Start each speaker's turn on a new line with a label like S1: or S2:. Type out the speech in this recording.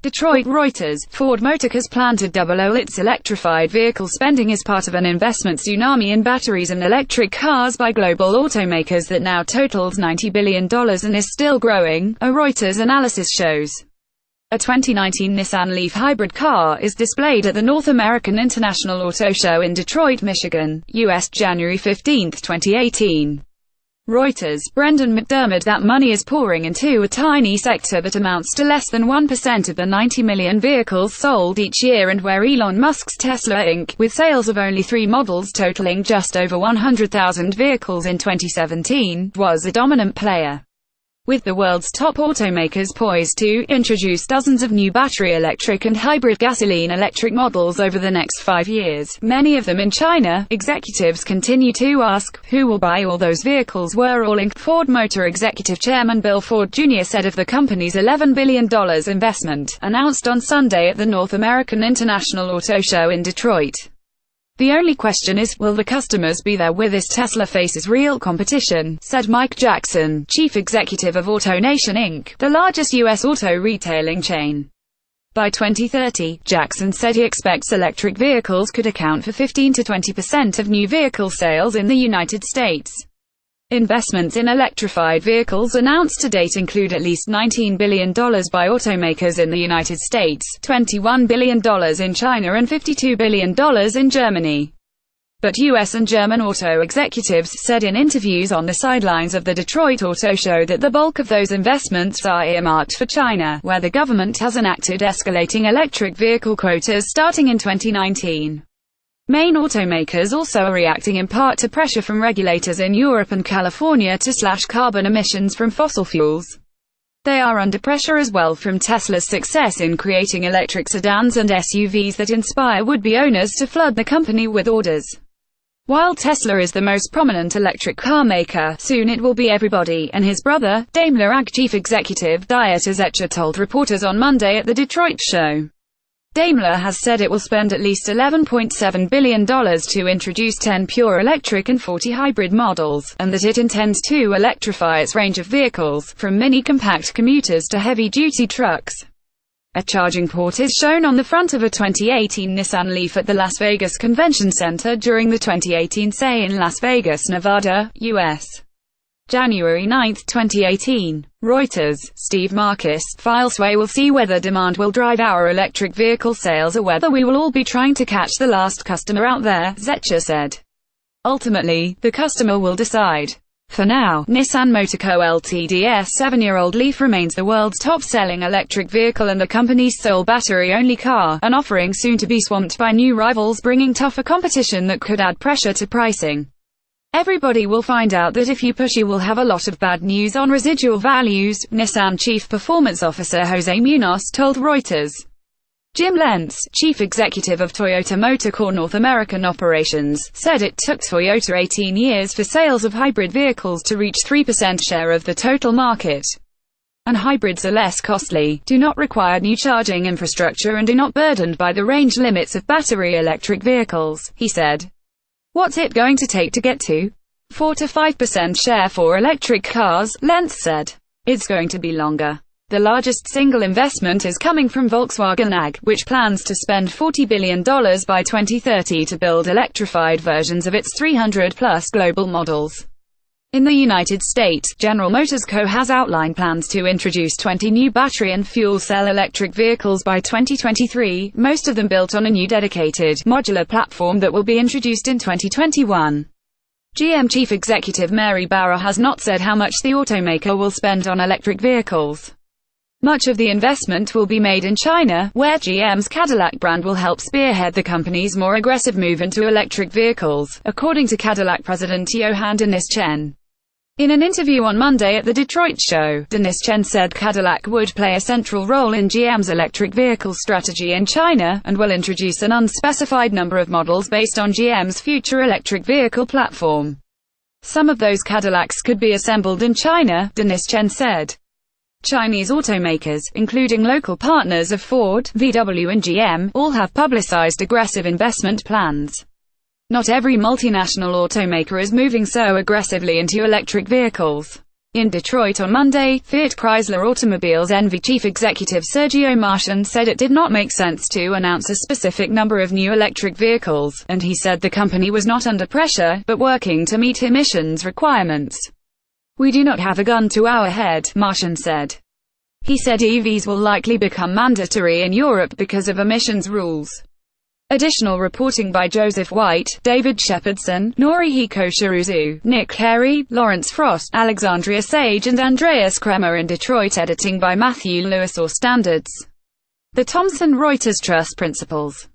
S1: Detroit Reuters. Ford Motor has planned to double its electrified vehicle spending as part of an investment tsunami in batteries and electric cars by global automakers that now totals $90 billion and is still growing, a Reuters analysis shows. A 2019 Nissan Leaf hybrid car is displayed at the North American International Auto Show in Detroit, Michigan, U.S. January 15, 2018. Reuters. Brendan McDermott. That money is pouring into a tiny sector that amounts to less than 1% of the 90 million vehicles sold each year and where Elon Musk's Tesla Inc., with sales of only 3 models totaling just over 100,000 vehicles in 2017, was a dominant player. With the world's top automakers poised to introduce dozens of new battery electric and hybrid gasoline electric models over the next 5 years, many of them in China, executives continue to ask, who will buy all those vehicles? We're all in. Ford Motor Executive Chairman Bill Ford Jr. said of the company's $11 billion investment, announced on Sunday at the North American International Auto Show in Detroit. The only question is, will the customers be there with this? Tesla faces real competition, said Mike Jackson, chief executive of AutoNation Inc., the largest U.S. auto retailing chain. By 2030, Jackson said he expects electric vehicles could account for 15 to 20% of new vehicle sales in the United States. Investments in electrified vehicles announced to date include at least $19 billion by automakers in the United States, $21 billion in China and $52 billion in Germany. But U.S. and German auto executives said in interviews on the sidelines of the Detroit Auto Show that the bulk of those investments are earmarked for China, where the government has enacted escalating electric vehicle quotas starting in 2019. Main automakers also are reacting in part to pressure from regulators in Europe and California to slash carbon emissions from fossil fuels. They are under pressure as well from Tesla's success in creating electric sedans and SUVs that inspire would-be owners to flood the company with orders. While Tesla is the most prominent electric car maker, soon it will be everybody, and his brother, Daimler AG chief executive Dieter Zetsche told reporters on Monday at the Detroit show. Daimler has said it will spend at least $11.7 billion to introduce 10 pure electric and 40 hybrid models, and that it intends to electrify its range of vehicles, from mini-compact commuters to heavy-duty trucks. A charging port is shown on the front of a 2018 Nissan Leaf at the Las Vegas Convention Center during the 2018 SAE in Las Vegas, Nevada, U.S. January 9, 2018. Reuters. Steve Marcus. File sway. We'll see whether demand will drive our electric vehicle sales or whether we will all be trying to catch the last customer out there, Zetsche said. Ultimately, the customer will decide. For now, Nissan Motor Co. Ltd's 7-year-old Leaf remains the world's top-selling electric vehicle and the company's sole battery-only car, an offering soon to be swamped by new rivals bringing tougher competition that could add pressure to pricing. Everybody will find out that if you push you will have a lot of bad news on residual values, Nissan Chief Performance Officer Jose Munoz told Reuters. Jim Lentz, chief executive of Toyota Motor Corp North American operations, said it took Toyota 18 years for sales of hybrid vehicles to reach 3% share of the total market. And hybrids are less costly, do not require new charging infrastructure and are not burdened by the range limits of battery electric vehicles, he said. What's it going to take to get to 4 to 5% share for electric cars, Lentz said. It's going to be longer. The largest single investment is coming from Volkswagen AG, which plans to spend $40 billion by 2030 to build electrified versions of its 300-plus global models. In the United States, General Motors Co. has outlined plans to introduce 20 new battery and fuel cell electric vehicles by 2023, most of them built on a new dedicated, modular platform that will be introduced in 2021. GM chief executive Mary Barra has not said how much the automaker will spend on electric vehicles. Much of the investment will be made in China, where GM's Cadillac brand will help spearhead the company's more aggressive move into electric vehicles, according to Cadillac president Johann Dennis Chen. In an interview on Monday at the Detroit show, Dennis Chen said Cadillac would play a central role in GM's electric vehicle strategy in China, and will introduce an unspecified number of models based on GM's future electric vehicle platform. Some of those Cadillacs could be assembled in China, Dennis Chen said. Chinese automakers, including local partners of Ford, VW and GM, all have publicized aggressive investment plans. Not every multinational automaker is moving so aggressively into electric vehicles. In Detroit on Monday, Fiat Chrysler Automobiles NV chief executive Sergio Marchionne said it did not make sense to announce a specific number of new electric vehicles, and he said the company was not under pressure, but working to meet emissions requirements. "We do not have a gun to our head," Marchionne said. He said EVs will likely become mandatory in Europe because of emissions rules. Additional reporting by Joseph White, David Shepherdson, Norihiko Shiruzu, Nick Carey, Lawrence Frost, Alexandria Sage and Andreas Kremer in Detroit. Editing by Matthew Lewis. Or Standards. The Thomson Reuters Trust Principles.